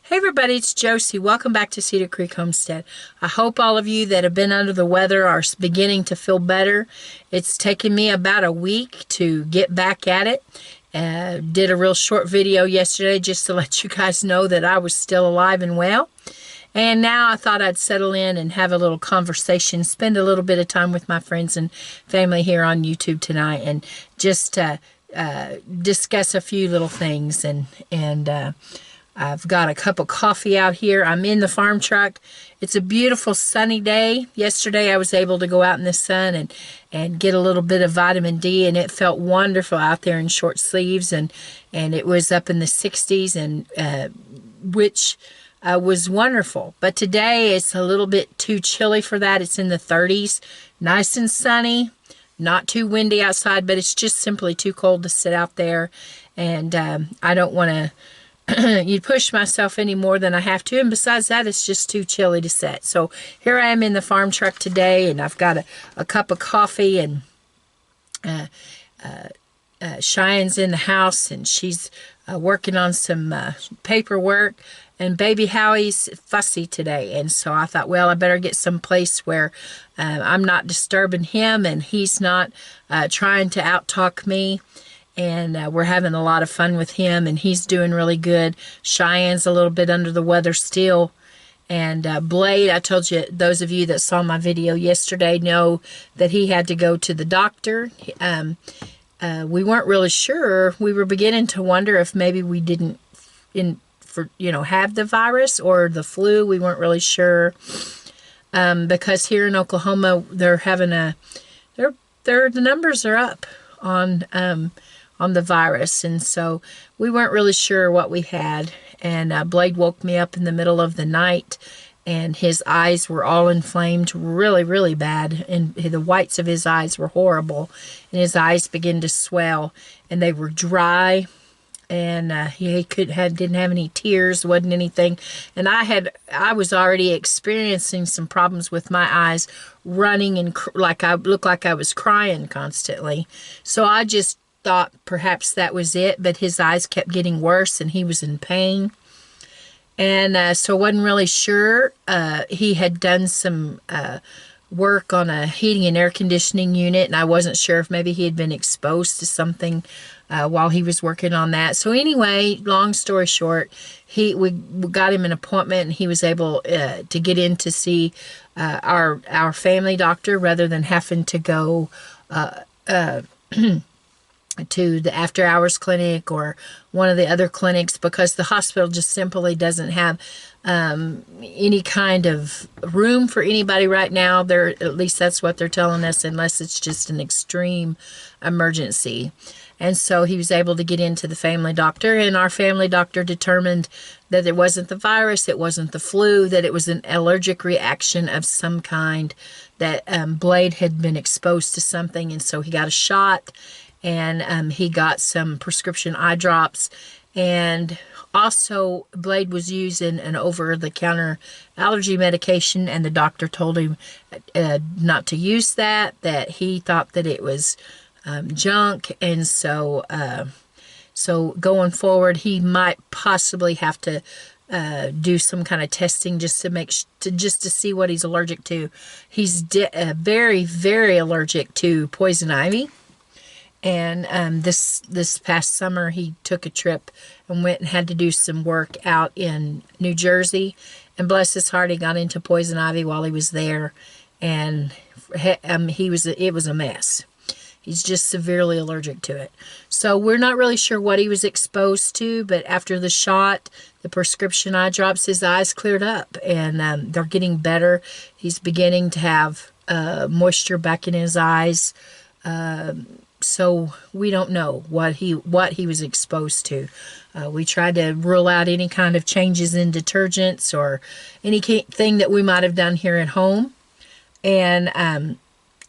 Hey everybody, it's Josie. Welcome back to Cedar Creek Homestead. I hope all of you that have been under the weather are beginning to feel better. It's taken me about a week to get back at it. Did a real short video yesterday just to let you guys know that I was still alive and well. And now I thought I'd settle in and have a little conversation, spend a little bit of time with my friends and family here on YouTube tonight, and just discuss a few little things. And I've got a cup of coffee out here. I'm in the farm truck. It's a beautiful sunny day. Yesterday I was able to go out in the sun and get a little bit of vitamin D, and it felt wonderful out there in short sleeves, and it was up in the 60s, and which was wonderful. But today it's a little bit too chilly for that. It's in the 30s, nice and sunny, not too windy outside, but it's just simply too cold to sit out there, and I don't want to you push myself any more than I have to, and besides that, it's just too chilly to sit. So here I am in the farm truck today, and I've got a cup of coffee, and Cheyenne's in the house, and she's working on some paperwork, and baby Howie's fussy today, and so I thought, well, I better get some place where I'm not disturbing him, and he's not trying to out-talk me. And we're having a lot of fun with him, and he's doing really good. Cheyenne's a little bit under the weather still. And Blade, I told you, those of you that saw my video yesterday know that he had to go to the doctor. We weren't really sure. We were beginning to wonder if maybe we didn't have the virus or the flu. We weren't really sure. Because here in Oklahoma, they're having the numbers are up on the virus, and so we weren't really sure what we had. And Blade woke me up in the middle of the night, and his eyes were all inflamed really, really bad, and the whites of his eyes were horrible, and his eyes began to swell, and they were dry, and he didn't have any tears, wasn't anything. And I was already experiencing some problems with my eyes running, and I looked like I was crying constantly. So I just thought perhaps that was it, but his eyes kept getting worse, and he was in pain. And so wasn't really sure. He had done some work on a heating and air conditioning unit, and I wasn't sure if maybe he had been exposed to something while he was working on that. So anyway, long story short, we got him an appointment, and he was able to get in to see our family doctor rather than having to go to the after-hours clinic or one of the other clinics, because the hospital just simply doesn't have any kind of room for anybody right now. At least that's what they're telling us, unless it's just an extreme emergency. And so he was able to get into the family doctor, and our family doctor determined that it wasn't the virus, it wasn't the flu, that it was an allergic reaction of some kind, that Blade had been exposed to something, and so he got a shot. And he got some prescription eye drops, and also Blade was using an over-the-counter allergy medication, and the doctor told him not to use that he thought that it was junk, and so going forward he might possibly have to do some kind of testing just to see what he's allergic to. He's very, very allergic to poison ivy. And this past summer, he took a trip and went and had to do some work out in New Jersey. And bless his heart, he got into poison ivy while he was there, and it was a mess. He's just severely allergic to it. So we're not really sure what he was exposed to, but after the shot, the prescription eye drops, his eyes cleared up, and they're getting better. He's beginning to have moisture back in his eyes. So we don't know what he was exposed to. We tried to rule out any kind of changes in detergents or anything that we might have done here at home. And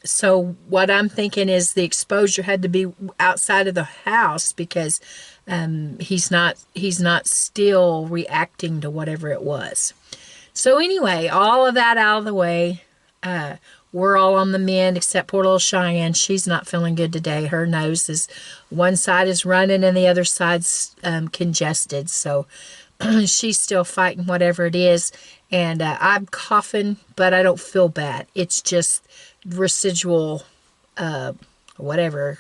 so what I'm thinking is the exposure had to be outside of the house, because he's not still reacting to whatever it was. So anyway, all of that out of the way. We're all on the mend except poor little Cheyenne. She's not feeling good today. Her nose is, one side is running and the other side's congested. So she's still fighting whatever it is. And I'm coughing, but I don't feel bad. It's just residual, whatever,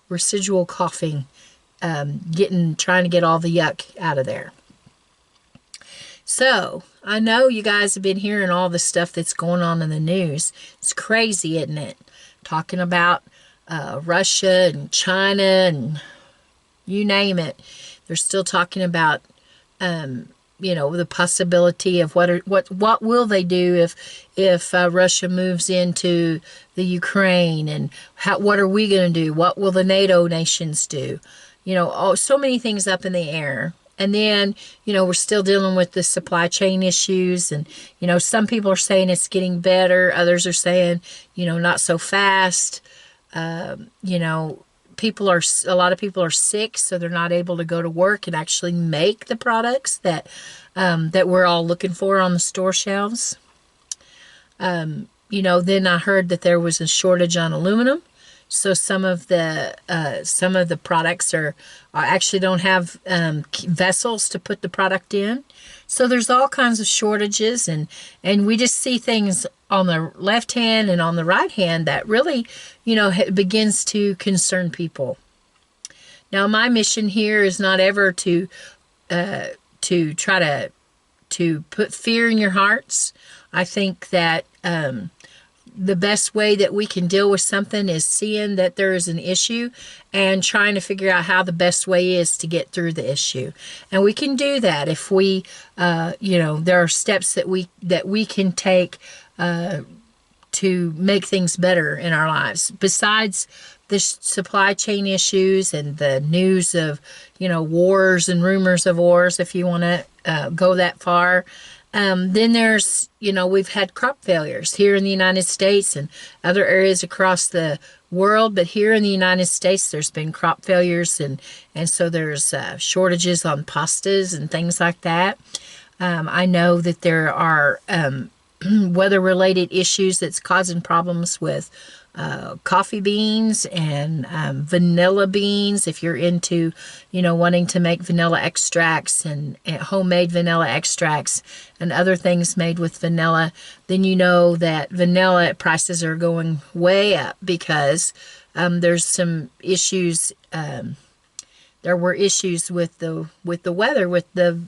residual coughing, trying to get all the yuck out of there. So, I know you guys have been hearing all the stuff that's going on in the news. It's crazy, isn't it? Talking about Russia and China and you name it. They're still talking about, the possibility of what will they do if Russia moves into the Ukraine, and what are we going to do? What will the NATO nations do? So many things up in the air. And then, we're still dealing with the supply chain issues. And, some people are saying it's getting better. Others are saying, not so fast. A lot of people are sick, so they're not able to go to work and actually make the products that we're all looking for on the store shelves. Then I heard that there was a shortage on aluminum. So some of the products are actually don't have vessels to put the product in. So there's all kinds of shortages, and we just see things on the left hand and on the right hand that really, begins to concern people. Now, my mission here is not ever to try to put fear in your hearts. I think that the best way that we can deal with something is seeing that there is an issue and trying to figure out how the best way is to get through the issue. And we can do that if we, there are steps that we can take to make things better in our lives. Besides the supply chain issues and the news of, wars and rumors of wars, if you want to go that far. Then there's, we've had crop failures here in the United States and other areas across the world. But here in the United States, there's been crop failures. And so there's shortages on pastas and things like that. I know that there are weather-related issues that's causing problems with coffee beans and vanilla beans. If you're into, wanting to make vanilla extracts and homemade vanilla extracts and other things made with vanilla, then you know that vanilla prices are going way up because there's some issues. There were issues with the weather with the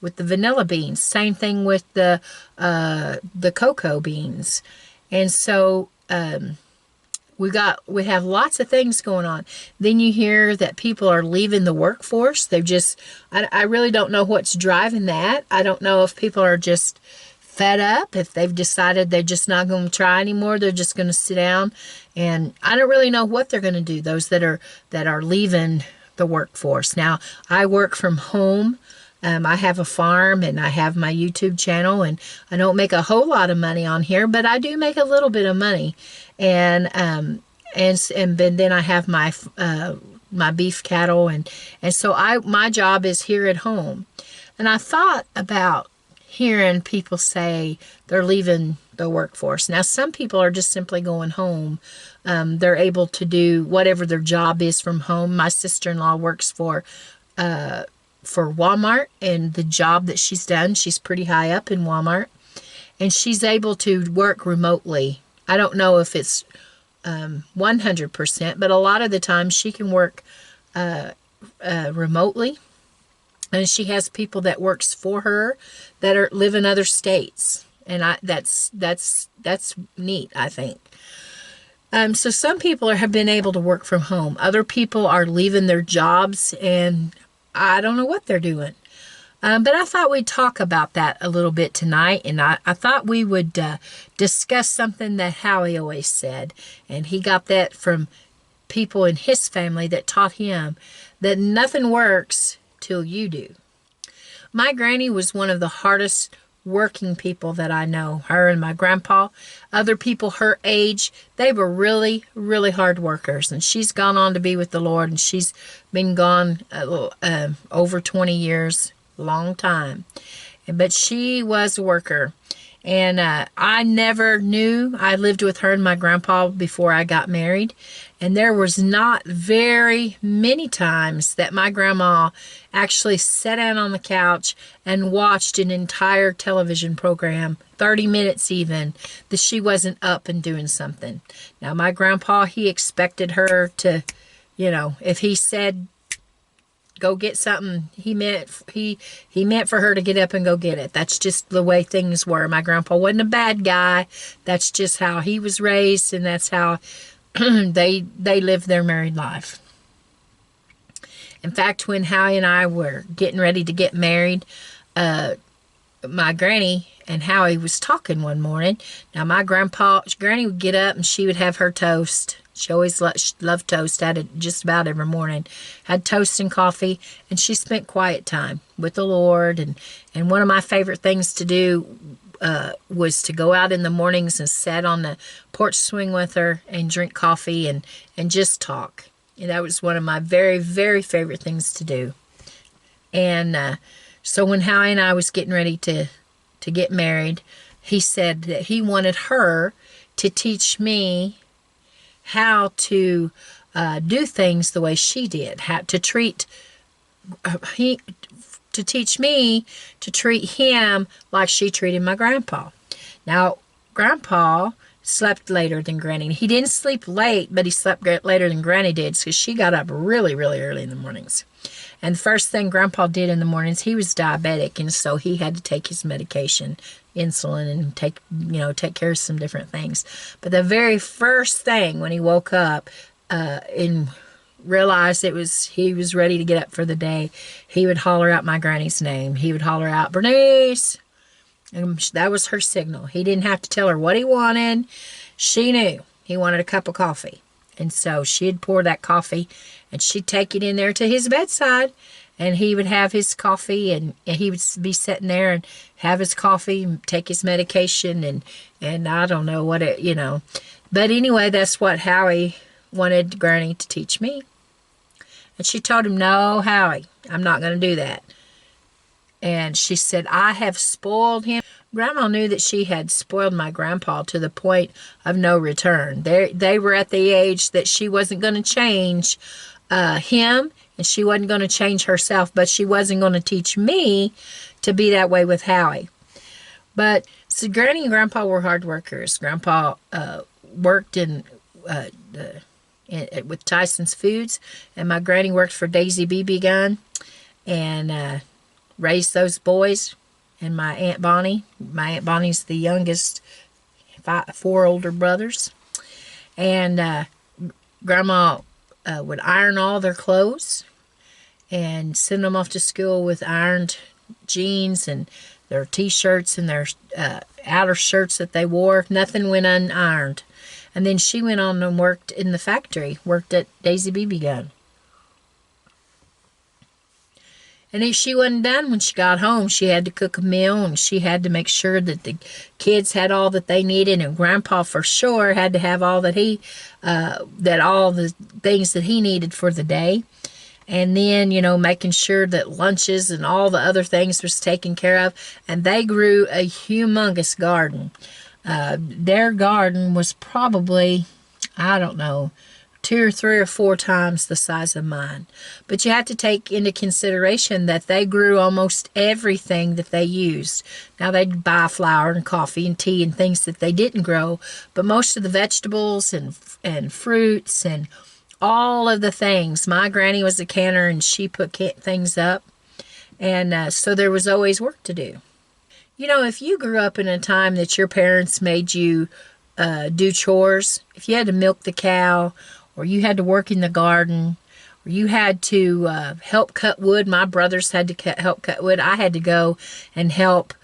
vanilla beans. Same thing with the cocoa beans. And so we have lots of things going on. Then you hear that people are leaving the workforce. I really don't know what's driving that. I don't know if people are just fed up, if they've decided they're just not going to try anymore. They're just going to sit down. And I don't really know what they're going to do, those that are leaving the workforce. Now, I work from home. I have a farm and I have my YouTube channel, and I don't make a whole lot of money on here, but I do make a little bit of money. And then I have my beef cattle, and so my job is here at home. And I thought about hearing people say they're leaving the workforce. Now, some people are just simply going home. They're able to do whatever their job is from home. My sister-in-law works for Walmart, and the job that she's done, she's pretty high up in Walmart, and she's able to work remotely. I don't know if it's 100%, but a lot of the time she can work remotely, and she has people that works for her that live in other states, and that's neat, I think. So some people have been able to work from home. Other people are leaving their jobs, and I don't know what they're doing. But I thought we'd talk about that a little bit tonight. And I thought we would discuss something that Howie always said. And he got that from people in his family that taught him that nothing works till you do. My granny was one of the hardest working people that I know. Her and my grandpa, other people her age, they were really, really hard workers. And she's gone on to be with the Lord, and she's been gone over 20 years, long time. But she was a worker. And I never knew. I lived with her and my grandpa before I got married. And there was not very many times that my grandma actually sat down on the couch and watched an entire television program, 30 minutes even, that she wasn't up and doing something. Now, my grandpa, he expected her to, if he said, go get something, he meant for her to get up and go get it. That's just the way things were. My grandpa wasn't a bad guy. That's just how he was raised, and that's how they lived their married life. In fact, when Howie and I were getting ready to get married, my granny and Howie was talking one morning. Now, my granny would get up and she would have her toast. She always loved toast. Had it just about every morning. Had toast and coffee, and she spent quiet time with the Lord. And one of my favorite things to do was to go out in the mornings and sit on the porch swing with her and drink coffee and just talk. And that was one of my very, very favorite things to do. And so when Howie and I was getting ready to get married, he said that he wanted her to teach me how to do things the way she did, how to treat to teach me to treat him like she treated my grandpa. Now, Grandpa slept later than Granny. He didn't sleep late, but he slept later than Granny did because she got up really, really early in the mornings. And the first thing Grandpa did in the mornings, he was diabetic, and so he had to take his medication, insulin, and take care of some different things. But the very first thing when he woke up and realized he was ready to get up for the day, he would holler out my granny's name. He would holler out, Bernice! And that was her signal. He didn't have to tell her what he wanted. She knew he wanted a cup of coffee. And so she'd pour that coffee, and she'd take it in there to his bedside, and he would have his coffee, and he would be sitting there and have his coffee and take his medication, and I don't know what But anyway, that's what Howie wanted Granny to teach me. And she told him, no, Howie, I'm not going to do that. And she said, I have spoiled him. Grandma knew that she had spoiled my grandpa to the point of no return. They were at the age that she wasn't going to change him, and she wasn't going to change herself, but she wasn't going to teach me to be that way with Howie. But so Granny and Grandpa were hard workers. Grandpa worked with Tyson's Foods, and my granny worked for Daisy BB Gun and raised those boys. And my Aunt Bonnie's the youngest, 4 older brothers. And Grandma would iron all their clothes and send them off to school with ironed jeans and their T-shirts and their outer shirts that they wore. Nothing went unironed. And then she went on and worked in the factory, worked at Daisy BB Gun. And if she wasn't done when she got home, she had to cook a meal, and she had to make sure that the kids had all that they needed, and Grandpa for sure had to have all that all the things that he needed for the day. And then, making sure that lunches and all the other things was taken care of. And they grew a humongous garden. Their garden was probably, 2 or 3 or 4 times the size of mine. But you have to take into consideration that they grew almost everything that they used. Now, they'd buy flour and coffee and tea and things that they didn't grow, but most of the vegetables and fruits and all of the things. My granny was a canner, and she put things up, and so there was always work to do. If you grew up in a time that your parents made you do chores, if you had to milk the cow, or you had to work in the garden, or you had to help cut wood. My brothers had to help cut wood. I had to go and help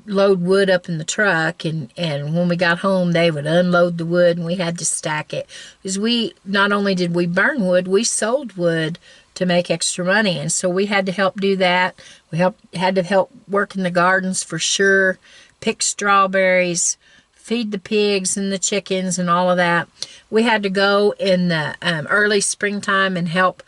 load wood up in the truck, and when we got home, they would unload the wood, and we had to stack it. Because not only did we burn wood, we sold wood to make extra money, and so we had to help do that. We had to help work in the gardens for sure, pick strawberries, feed the pigs and the chickens and all of that. We had to go in the early springtime and help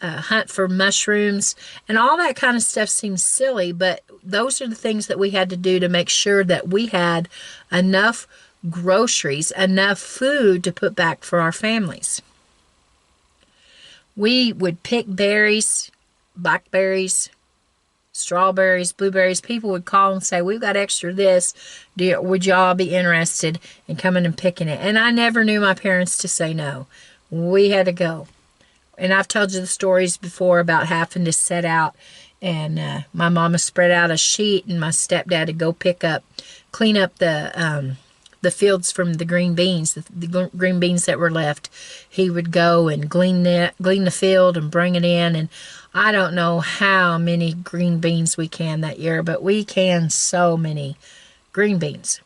hunt for mushrooms, and all that kind of stuff seems silly, but those are the things that we had to do to make sure that we had enough groceries, enough food to put back for our families. We would pick berries, blackberries, strawberries, blueberries. People would call and say, we've got extra this. Would y'all be interested in coming and picking it? And I never knew my parents to say no. We had to go. And I've told you the stories before about having to set out, and my mama spread out a sheet and my stepdad to go clean up the fields from the green beans, the green beans that were left. He would go and glean the field and bring it in, and I don't know how many green beans we canned that year, but we canned so many green beans.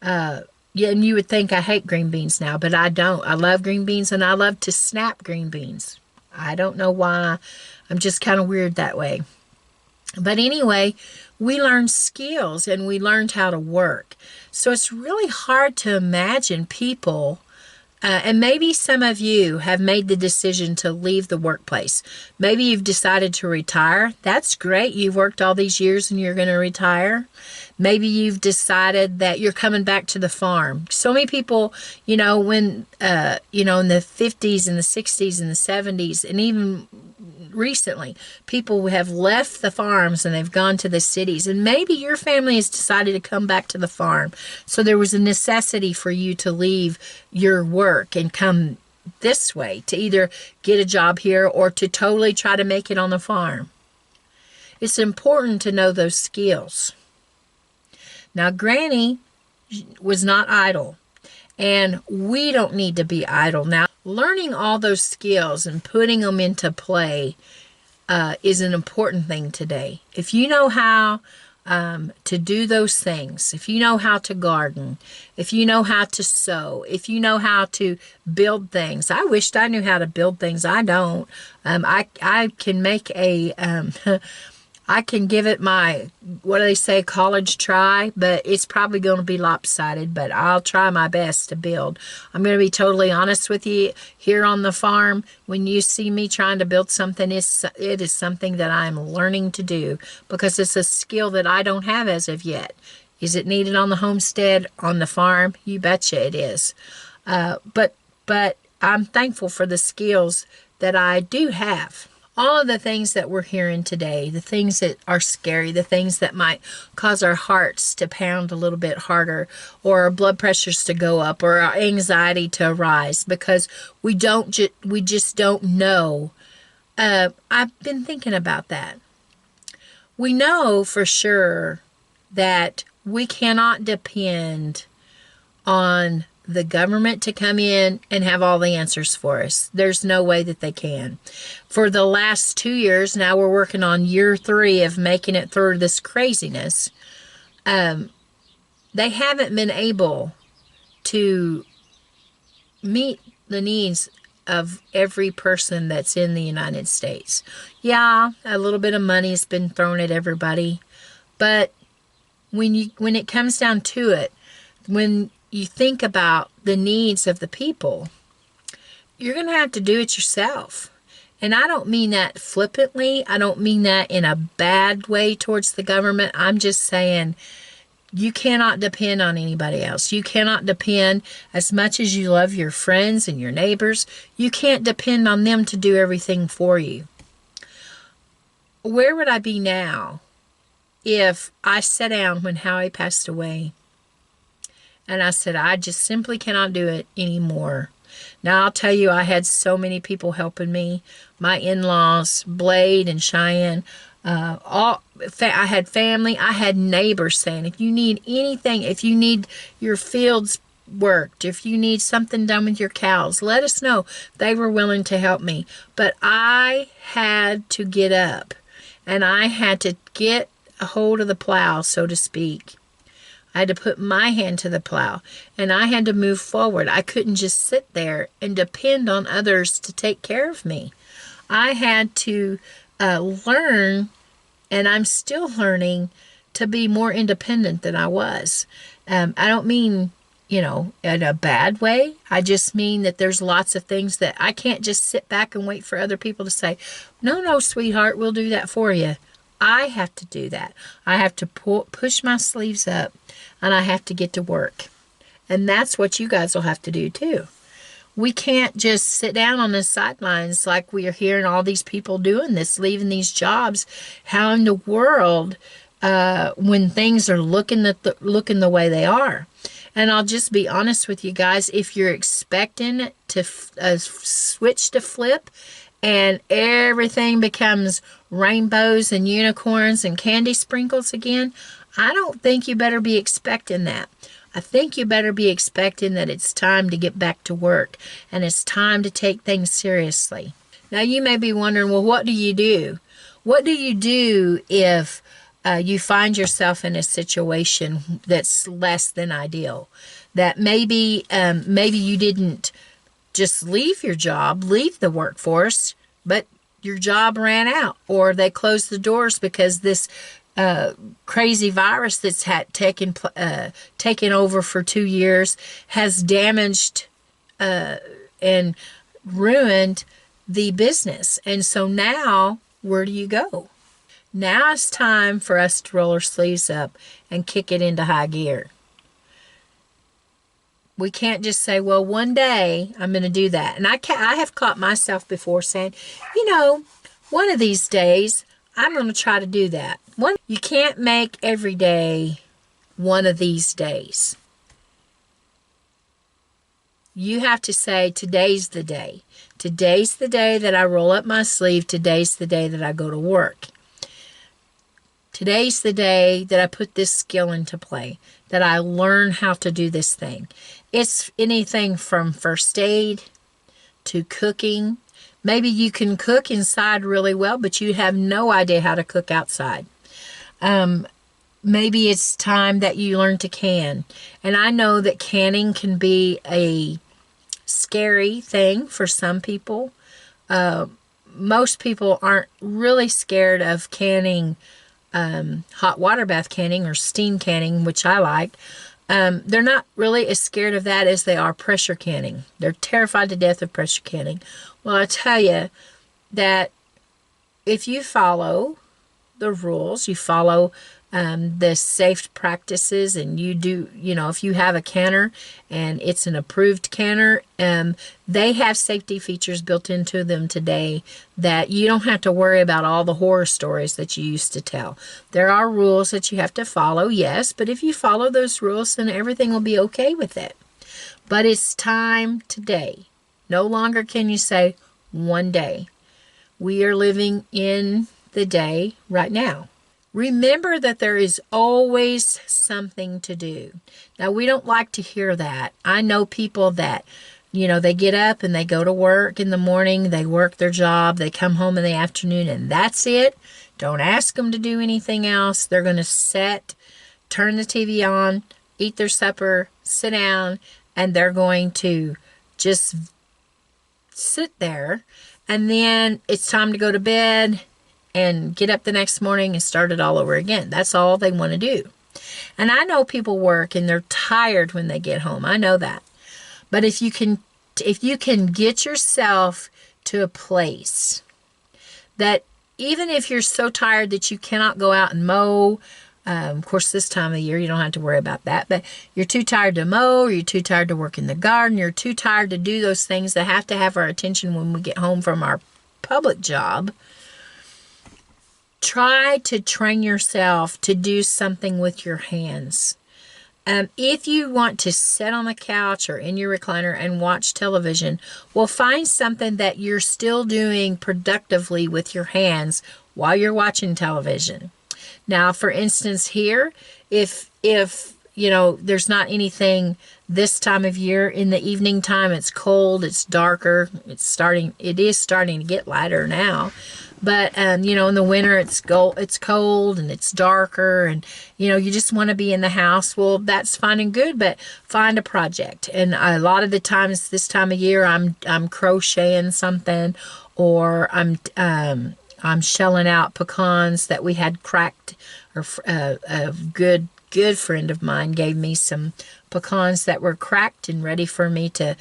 Yeah, and you would think I hate green beans now, but I don't. I love green beans, and I love to snap green beans. I don't know why. I'm just kind of weird that way. But anyway, we learned skills, and we learned how to work. So it's really hard to imagine people, and maybe some of you have made the decision to leave the workplace. Maybe you've decided to retire. That's great. You've worked all these years and you're going to retire. Maybe you've decided that you're coming back to the farm. So many people, when, in the 50s and the 60s and the 70s, and even recently, people have left the farms and they've gone to the cities. And maybe your family has decided to come back to the farm. So there was a necessity for you to leave your work and come this way, to either get a job here or to totally try to make it on the farm. It's important to know those skills. Now, Granny was not idle, and we don't need to be idle. Now, learning all those skills and putting them into play is an important thing today. If you know how to do those things, if you know how to garden, if you know how to sew, if you know how to build things. I wished I knew how to build things. I don't. I can make I can give it my, what do they say, college try, but it's probably going to be lopsided, but I'll try my best to build. I'm going to be totally honest with you. Here on the farm, when you see me trying to build something, it is something that I'm learning to do because it's a skill that I don't have as of yet. Is it needed on the homestead, on the farm? You betcha it is. But I'm thankful for the skills that I do have. All of the things that we're hearing today, the things that are scary, the things that might cause our hearts to pound a little bit harder, or our blood pressures to go up, or our anxiety to rise, because we just don't know. I've been thinking about that. We know for sure that we cannot depend on the government to come in and have all the answers for us. There's no way that they can. For the last 2 years, now we're working on year 3 of making it through this craziness. They haven't been able to meet the needs of every person that's in the United States. Yeah, a little bit of money has been thrown at everybody, but when it comes down to it, when you think about the needs of the people, you're going to have to do it yourself. And I don't mean that flippantly. I don't mean that in a bad way towards the government. I'm just saying you cannot depend on anybody else. You cannot depend, as much as you love your friends and your neighbors, you can't depend on them to do everything for you. Where would I be now if I sat down when Howie passed away and I said, I just simply cannot do it anymore? Now, I'll tell you, I had so many people helping me. My in-laws, Blade and Cheyenne, I had family. I had neighbors saying, if you need anything, if you need your fields worked, if you need something done with your cows, let us know. They were willing to help me. But I had to get up, and I had to get a hold of the plow, so to speak. I had to put my hand to the plow, and I had to move forward. I couldn't just sit there and depend on others to take care of me. I had to learn, and I'm still learning, to be more independent than I was. I don't mean, in a bad way. I just mean that there's lots of things that I can't just sit back and wait for other people to say, no, sweetheart, we'll do that for you. I have to do that. I have to push my sleeves up, and I have to get to work. And that's what you guys will have to do too. We can't just sit down on the sidelines like we are hearing all these people doing this, leaving these jobs. How in the world, when things are looking the way they are? And I'll just be honest with you guys, if you're expecting to switch to flip and everything becomes rainbows and unicorns and candy sprinkles again, I don't think you better be expecting that. I think you better be expecting that it's time to get back to work and it's time to take things seriously. Now you may be wondering, well, what do you do? What do you do if you find yourself in a situation that's less than ideal? That maybe you didn't just leave your job, leave the workforce, but your job ran out, or they closed the doors because this crazy virus that's taken over for 2 years has damaged and ruined the business. And so now, where do you go? Now it's time for us to roll our sleeves up and kick it into high gear. We can't just say, well, one day I'm going to do that. And I have caught myself before saying, one of these days I'm going to try to do that. You can't make every day one of these days. You have to say, today's the day. Today's the day that I roll up my sleeve. Today's the day that I go to work. Today's the day that I put this skill into play, that I learn how to do this thing. It's anything from first aid to cooking. Maybe you can cook inside really well, but you have no idea how to cook outside. Maybe it's time that you learn to can. And I know that canning can be a scary thing for some people. Most people aren't really scared of canning, hot water bath canning or steam canning, which I like. They're not really as scared of that as they are pressure canning. They're terrified to death of pressure canning. Well, I tell you that if you follow the rules, you follow the safe practices, and you do, if you have a canner and it's an approved canner, they have safety features built into them today that you don't have to worry about all the horror stories that you used to tell. There are rules that you have to follow, yes, but if you follow those rules, then everything will be okay with it. But it's time today. No longer can you say one day. We are living in the day right now. Remember that there is always something to do. Now, we don't like to hear that. I know people that, they get up and they go to work in the morning, they work their job, they come home in the afternoon, and that's it. Don't ask them to do anything else. They're going to turn the TV on, eat their supper, sit down, and they're going to just sit there. And then it's time to go to bed and get up the next morning and start it all over again. That's all they want to do. And I know people work and they're tired when they get home. I know that. But if you can get yourself to a place that even if you're so tired that you cannot go out and mow, of course, this time of year, you don't have to worry about that, but you're too tired to mow, or you're too tired to work in the garden, you're too tired to do those things that have to have our attention when we get home from our public job. Try to train yourself to do something with your hands. If you want to sit on the couch or in your recliner and watch television, well, find something that you're still doing productively with your hands while you're watching television. Now, for instance, here, if there's not anything this time of year, in the evening time, it's cold, it's darker, it is starting to get lighter now. But, in the winter, it's cold and it's darker, and, you just want to be in the house. Well, that's fine and good, but find a project. And a lot of the times this time of year, I'm crocheting something, or I'm shelling out pecans that we had cracked, or a good friend of mine gave me some pecans that were cracked and ready for me to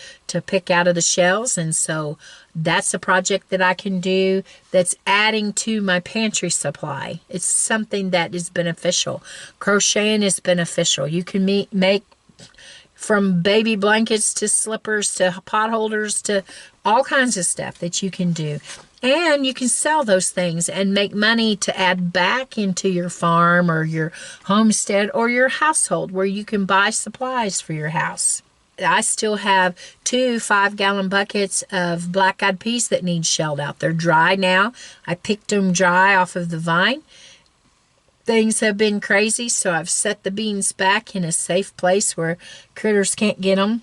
pick out of the shells. And so that's a project that I can do that's adding to my pantry supply. It's something that is beneficial. Crocheting is beneficial. You can make from baby blankets to slippers to pot holders to all kinds of stuff that you can do. And you can sell those things and make money to add back into your farm or your homestead or your household where you can buy supplies for your house. I still have 2 5-gallon buckets of black-eyed peas that need shelled out. They're dry now. I picked them dry off of the vine. Things have been crazy, so I've set the beans back in a safe place where critters can't get them.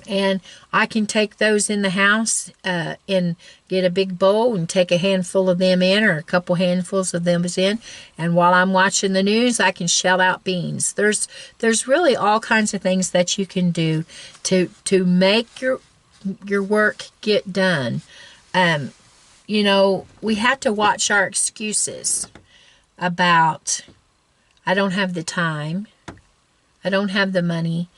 And I can take those in the house and get a big bowl and take a handful of them in, or a couple handfuls of them in. And while I'm watching the news, I can shell out beans. There's really all kinds of things that you can do to make your work get done. You know, we have to watch our excuses about, I don't have the time, I don't have the money.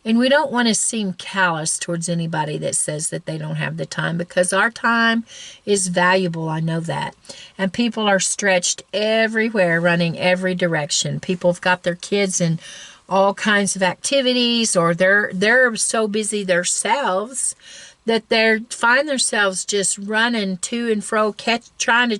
And we don't want to seem callous towards anybody that says that they don't have the time, because our time is valuable. I know that. And people are stretched everywhere, running every direction. People have got their kids in all kinds of activities, or they're so busy themselves that they find themselves just running to and fro, trying to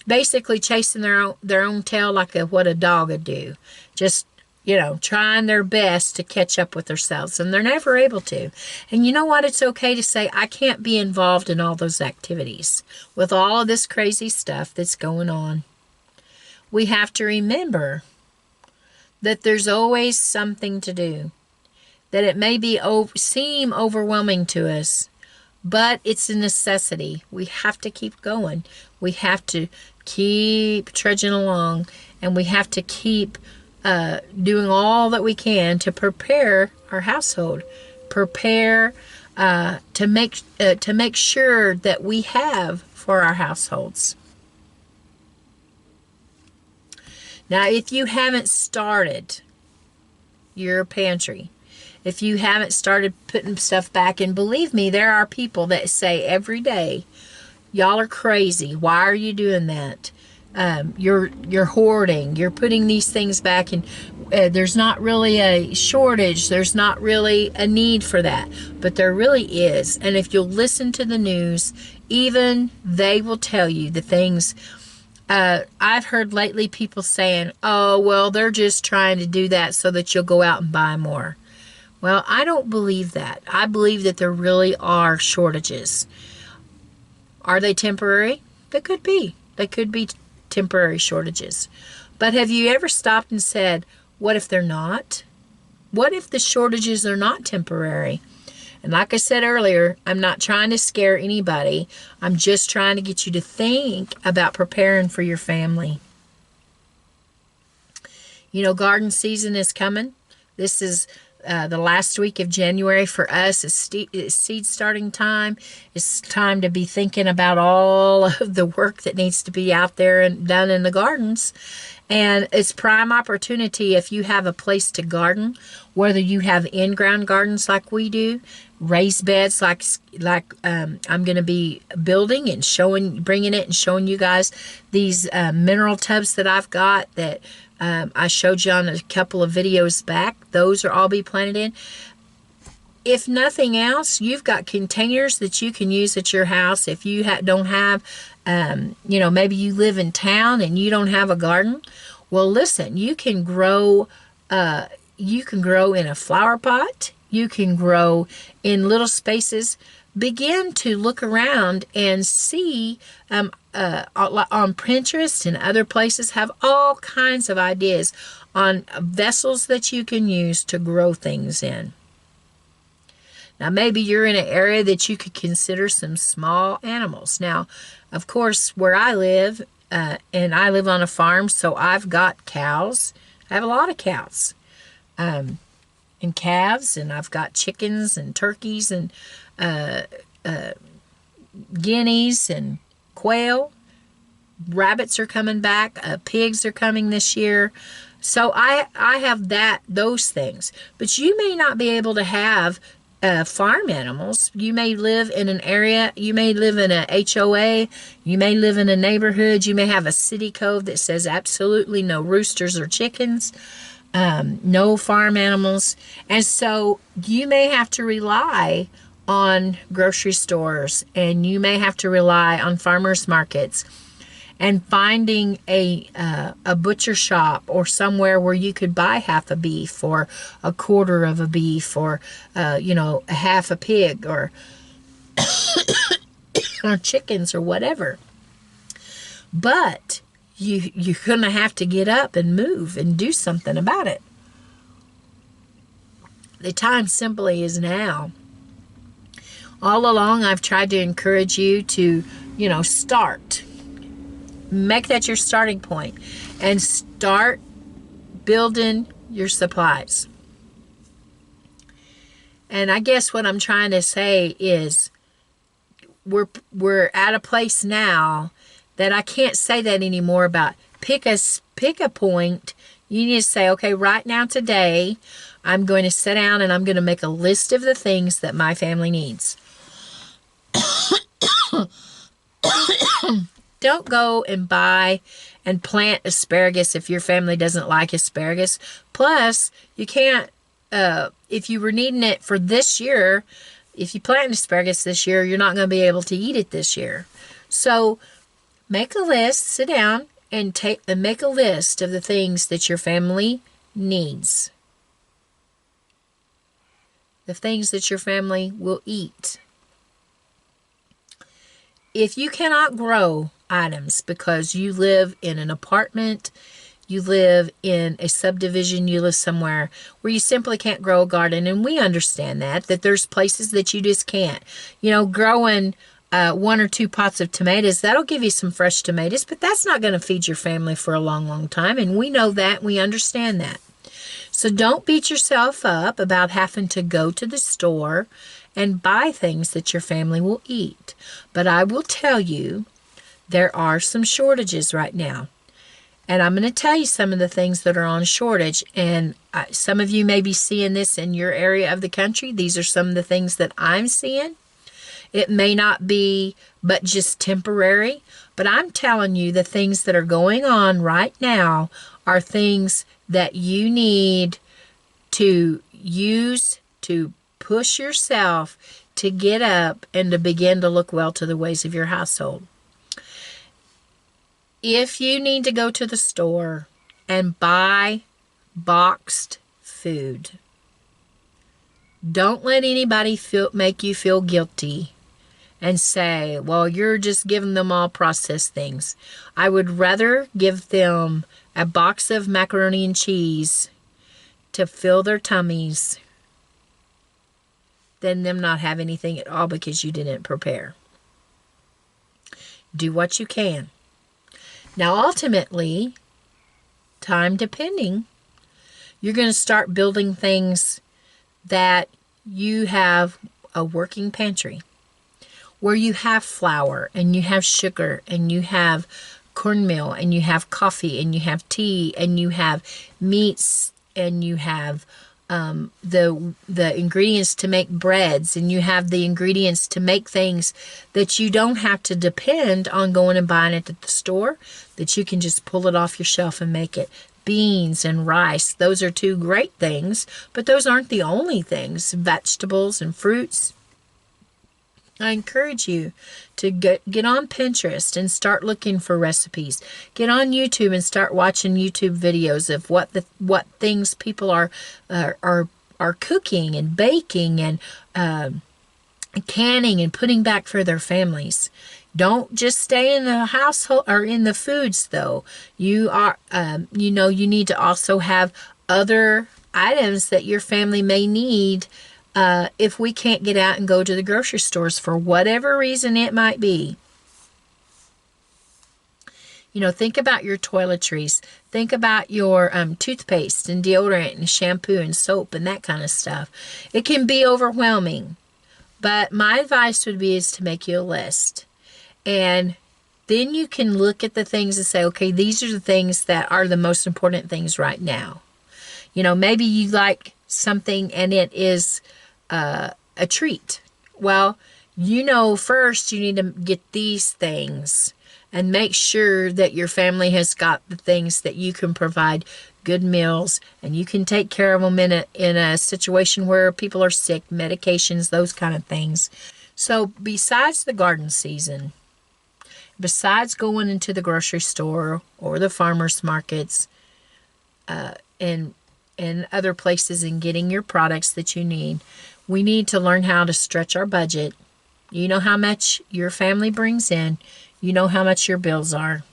basically chasing their own tail like what a dog would do. Just, you know, trying their best to catch up with themselves, and they're never able to. And you know what? It's okay to say, I can't be involved in all those activities with all of this crazy stuff that's going on. We have to remember that there's always something to do, that it may seem overwhelming to us, but it's a necessity. We have to keep going. We have to keep trudging along, and we have to keep doing all that we can to prepare our household, prepare to make sure that we have for our households. Now, if you haven't started your pantry, if you haven't started putting stuff back, and believe me, there are people that say every day, y'all are crazy. Why are you doing that? You're hoarding. You're putting these things back, and there's not really a shortage. There's not really a need for that, but there really is. And if you'll listen to the news, even they will tell you the things. I've heard lately people saying, oh, well, they're just trying to do that so that you'll go out and buy more. Well, I don't believe that. I believe that there really are shortages. Are they temporary? They could be. They could be temporary shortages. But have you ever stopped and said, what if they're not? What if the shortages are not temporary? And like I said earlier, I'm not trying to scare anybody. I'm just trying to get you to think about preparing for your family. You know, garden season is coming. This is the last week of January for us. It's seed starting time. It's time to be thinking about all of the work that needs to be out there and done in the gardens. And it's prime opportunity if you have a place to garden, whether you have in-ground gardens like we do, raised beds like I'm going to be building and bringing it and showing you guys these mineral tubs that I've got that I showed you on a couple of videos back. Those are all be planted in. If nothing else, you've got containers that you can use at your house. If you don't have, you know, maybe you live in town and you don't have a garden. Well, listen, you can grow in a flower pot. You can grow in little spaces. Begin to look around and see on Pinterest and other places, have all kinds of ideas on vessels that you can use to grow things in. Now, maybe you're in an area that you could consider some small animals. Now, of course, where I live, and I live on a farm, so I've got cows. I have a lot of cows and calves, and I've got chickens and turkeys and guineas and quail. Rabbits are coming back. Pigs are coming this year. So I have those things. But you may not be able to have farm animals. You may live in an area. You may live in a HOA. You may live in a neighborhood. You may have a city code that says absolutely no roosters or chickens. no farm animals. And so you may have to rely on grocery stores, and you may have to rely on farmers markets, and finding a butcher shop or somewhere where you could buy half a beef or a quarter of a beef or a half a pig or or chickens or whatever. But you're gonna have to get up and move and do something about it. The time simply is now. All along, I've tried to encourage you to, start. Make that your starting point and start building your supplies. And I guess what I'm trying to say is we're at a place now that I can't say that anymore about pick a point. You need to say, okay, right now today, I'm going to sit down and I'm going to make a list of the things that my family needs. Don't go and buy and plant asparagus if your family doesn't like asparagus. Plus, you can't, if you were needing it for this year, if you plant asparagus this year, you're not going to be able to eat it this year. So make a list, sit down, and make a list of the things that your family needs. The things that your family will eat. If you cannot grow items because you live in an apartment, you live in a subdivision, you live somewhere where you simply can't grow a garden, and we understand that there's places that you just can't. Growing 1 or 2 pots of tomatoes, that'll give you some fresh tomatoes, but that's not going to feed your family for a long, long time, and we know that, we understand that. So don't beat yourself up about having to go to the store and buy things that your family will eat. But I will tell you, there are some shortages right now. And I'm going to tell you some of the things that are on shortage. And some of you may be seeing this in your area of the country. These are some of the things that I'm seeing. It may not be but just temporary. But I'm telling you, the things that are going on right now are things that you need to use to push yourself to get up and to begin to look well to the ways of your household. If you need to go to the store and buy boxed food, don't let anybody make you feel guilty and say, well, you're just giving them all processed things. I would rather give them a box of macaroni and cheese to fill their tummies than them not have anything at all because you didn't prepare. Do what you can. Now, ultimately, time depending, you're going to start building things that you have a working pantry where you have flour and you have sugar and you have cornmeal and you have coffee and you have tea and you have meats and you have the ingredients to make breads, and you have the ingredients to make things that you don't have to depend on going and buying it at the store, that you can just pull it off your shelf and make it. Beans and rice, those are 2 great things, but those aren't the only things. Vegetables and fruits. I encourage you to get on Pinterest and start looking for recipes. Get on YouTube and start watching YouTube videos of what things people are cooking and baking and canning and putting back for their families. Don't just stay in the household or in the foods, though. You are, you need to also have other items that your family may need. If we can't get out and go to the grocery stores for whatever reason it might be. Think about your toiletries. Think about your toothpaste and deodorant and shampoo and soap and that kind of stuff. It can be overwhelming, but my advice would be is to make you a list. And then you can look at the things and say, okay, these are the things that are the most important things right now. Maybe you like something and it is a treat. Well, first you need to get these things and make sure that your family has got the things that you can provide good meals, and you can take care of them in a situation where people are sick, medications, those kind of things. So besides the garden season, besides going into the grocery store or the farmers markets, and other places and getting your products that you need, we need to learn how to stretch our budget. You know how much your family brings in. You know how much your bills are.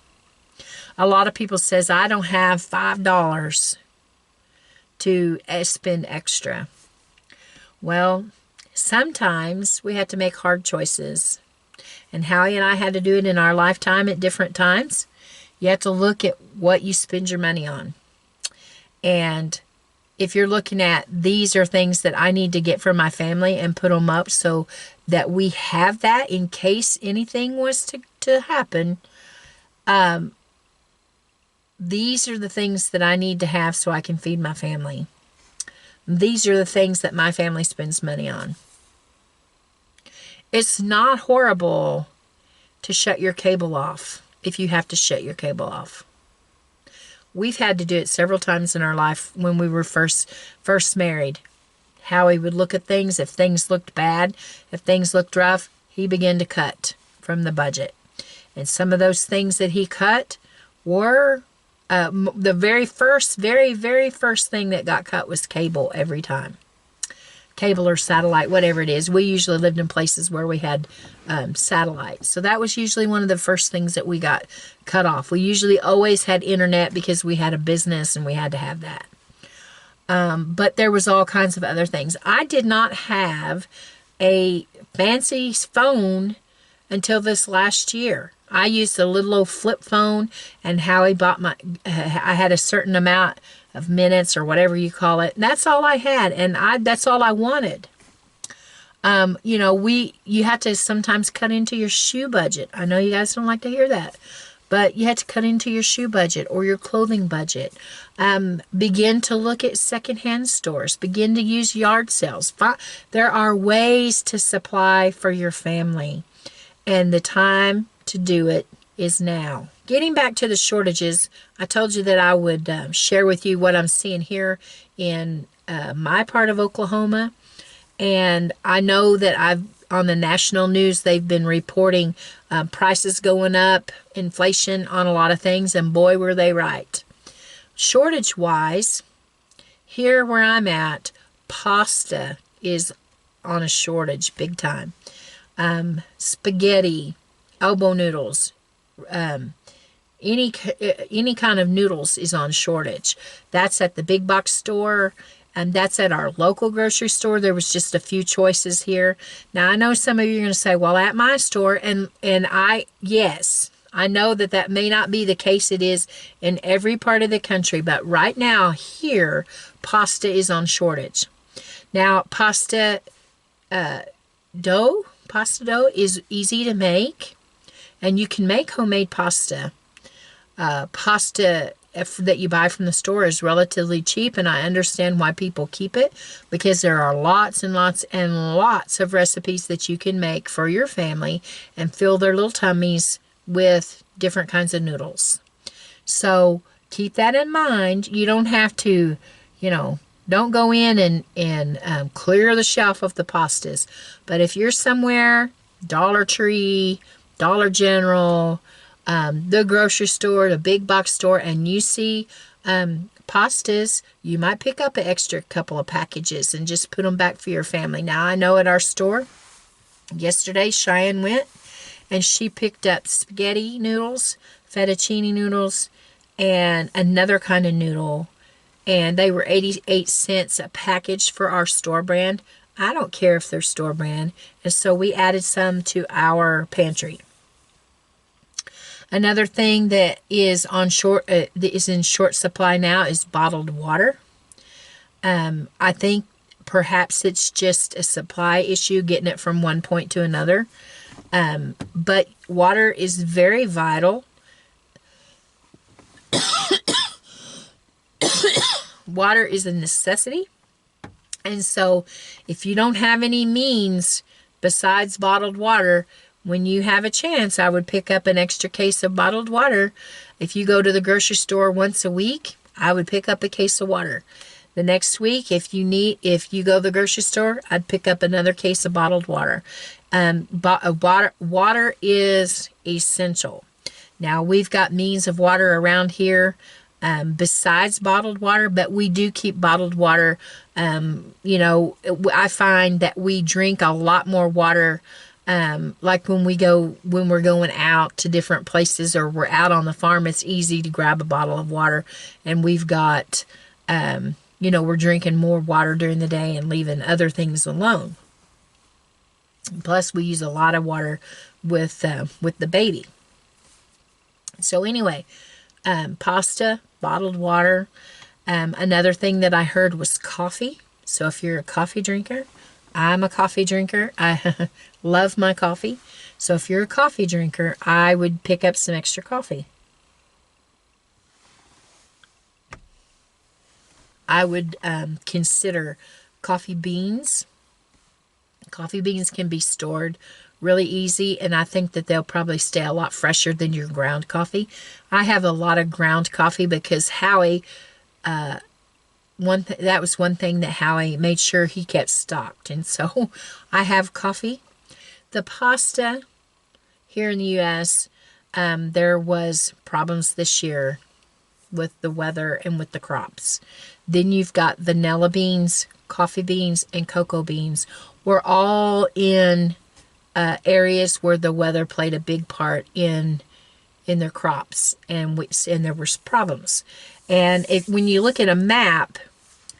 A lot of people says, I don't have $5 to spend extra. Well, sometimes we have to make hard choices. And Howie and I had to do it in our lifetime at different times. You have to look at what you spend your money on. And if you're looking at, these are things that I need to get for my family and put them up so that we have that in case anything was to happen. These are the things that I need to have so I can feed my family. These are the things that my family spends money on. It's not horrible to shut your cable off if you have to shut your cable off. We've had to do it several times in our life when we were first married. Howie would look at things. If things looked bad, if things looked rough, he began to cut from the budget. And some of those things that he cut were the very first thing that got cut was cable every time. Cable or satellite, whatever it is. We usually lived in places where we had satellite. So that was usually one of the first things that we got cut off. We usually always had internet because we had a business and we had to have that. But there was all kinds of other things. I did not have a fancy phone until this last year. I used a little old flip phone, and Howie bought I had a certain amount of minutes or whatever you call it. That's all I had, and that's all I wanted. You have to sometimes cut into your shoe budget. I know you guys don't like to hear that, but you have to cut into your shoe budget or your clothing budget. Begin to look at secondhand stores. Begin to use yard sales. There are ways to supply for your family, and the time to do it is now. Getting back to the shortages, I told you that I would share with you what I'm seeing here in my part of Oklahoma. And I know that on the national news, they've been reporting prices going up, inflation on a lot of things, and boy, were they right. Shortage-wise, here where I'm at, pasta is on a shortage big time. Spaghetti, elbow noodles, any kind of noodles is on shortage. That's at the big box store, and that's at our local grocery store. There was just a few choices here. Now I know some of you are going to say, well, at my store, and yes, I know that may not be the case. It is in every part of the country, but right now here, pasta is on shortage. Now pasta dough is easy to make. And you can make homemade pasta. Pasta that you buy from the store is relatively cheap, and I understand why people keep it, because there are lots and lots and lots of recipes that you can make for your family and fill their little tummies with different kinds of noodles. So keep that in mind. You don't have to, don't go in and clear the shelf of the pastas. But if you're somewhere, Dollar Tree, Dollar General, the grocery store, the big box store, and you see pastas, you might pick up an extra couple of packages and just put them back for your family. Now, I know at our store, yesterday, Cheyenne went, and she picked up spaghetti noodles, fettuccine noodles, and another kind of noodle, and they were 88 cents a package for our store brand. I don't care if they're store brand, and so we added some to our pantry. Another thing that is in short supply now is bottled water. I think perhaps it's just a supply issue, getting it from one point to another. But water is very vital. Water is a necessity. And so if you don't have any means besides bottled water, when you have a chance, I would pick up an extra case of bottled water. If you go to the grocery store once a week, I would pick up a case of water. The next week, if you go to the grocery store, I'd pick up another case of bottled water. Water is essential. Now, we've got means of water around here besides bottled water, but we do keep bottled water. I find that we drink a lot more water. Like when we're going out to different places or we're out on the farm, it's easy to grab a bottle of water, and we've got, we're drinking more water during the day and leaving other things alone. Plus, we use a lot of water with the baby. So anyway, pasta, bottled water. Another thing that I heard was coffee. So if you're a coffee drinker, I'm a coffee drinker. I love my coffee. So if you're a coffee drinker, I would pick up some extra coffee. I would consider coffee beans. Coffee beans can be stored really easy, and I think that they'll probably stay a lot fresher than your ground coffee. I have a lot of ground coffee because Howie, that was one thing that Howie made sure he kept stocked, and so I have coffee. The pasta here in the U.S., there was problems this year with the weather and with the crops. Then you've got vanilla beans, coffee beans, and cocoa beans. We're all in areas where the weather played a big part in their crops, and there was problems. And when you look at a map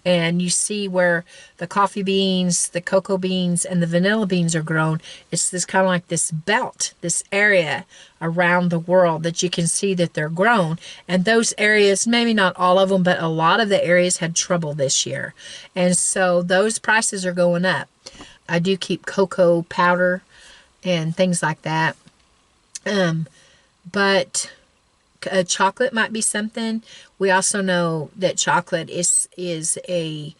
and you see where the coffee beans, the cocoa beans, and the vanilla beans are grown, it's this kind of like this belt, this area around the world that you can see that they're grown. And those areas, maybe not all of them, but a lot of the areas had trouble this year. And so those prices are going up. I do keep cocoa powder and things like that. But chocolate might be something. We also know that chocolate is a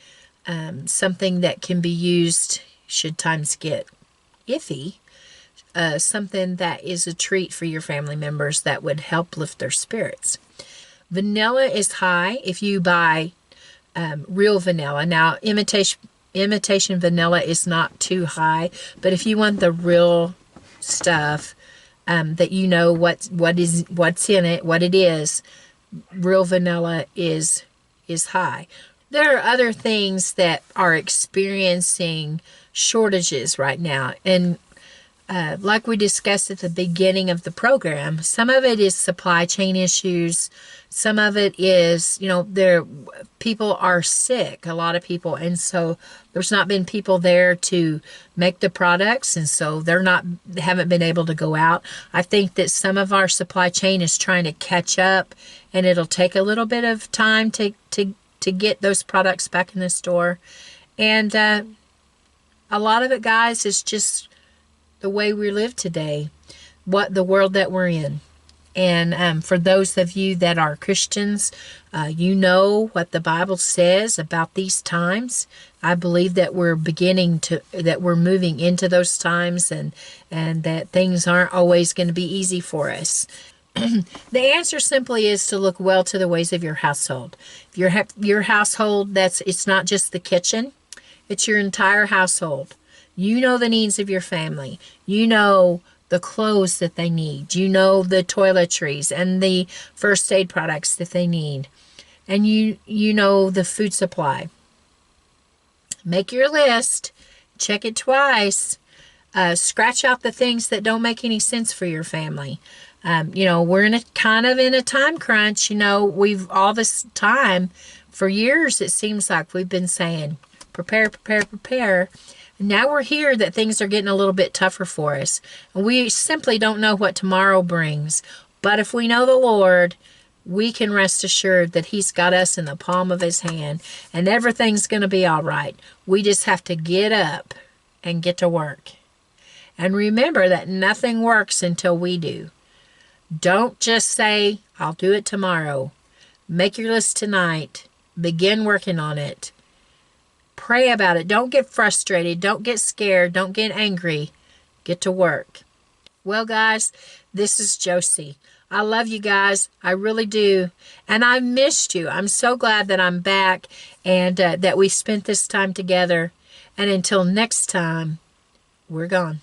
something that can be used should times get iffy. Something that is a treat for your family members that would help lift their spirits. Vanilla is high if you buy real vanilla. Now, imitation vanilla is not too high, but if you want the real stuff, that you know what's in it, what it is, real vanilla is high. There are other things that are experiencing shortages right now, and like we discussed at the beginning of the program, some of it is supply chain issues. Some of it is, people are sick, a lot of people, and so there's not been people there to make the products, and so they haven't been able to go out. I think that some of our supply chain is trying to catch up, and it'll take a little bit of time to get those products back in the store. And a lot of it, guys, is just the way we live today, the world that we're in. And for those of you that are Christians, you know what the Bible says about these times. I believe that we're moving into those times, and that things aren't always going to be easy for us. The answer simply is to look well to the ways of your household. If your household, it's not just the kitchen, it's your entire household. You know the needs of your family. You know the clothes that they need. You know the toiletries and the first aid products that they need. And you know the food supply. Make your list. Check it twice. Scratch out the things that don't make any sense for your family. We're in a time crunch. We've all this time, for years it seems like we've been saying, prepare, prepare, prepare. Now we're here that things are getting a little bit tougher for us. And we simply don't know what tomorrow brings. But if we know the Lord, we can rest assured that He's got us in the palm of His hand. And everything's going to be all right. We just have to get up and get to work. And remember that nothing works until we do. Don't just say, I'll do it tomorrow. Make your list tonight. Begin working on it. Pray about it. Don't get frustrated. Don't get scared. Don't get angry. Get to work. Well, guys, this is Josie. I love you guys. I really do. And I missed you. I'm so glad that I'm back and that we spent this time together. And until next time, we're gone.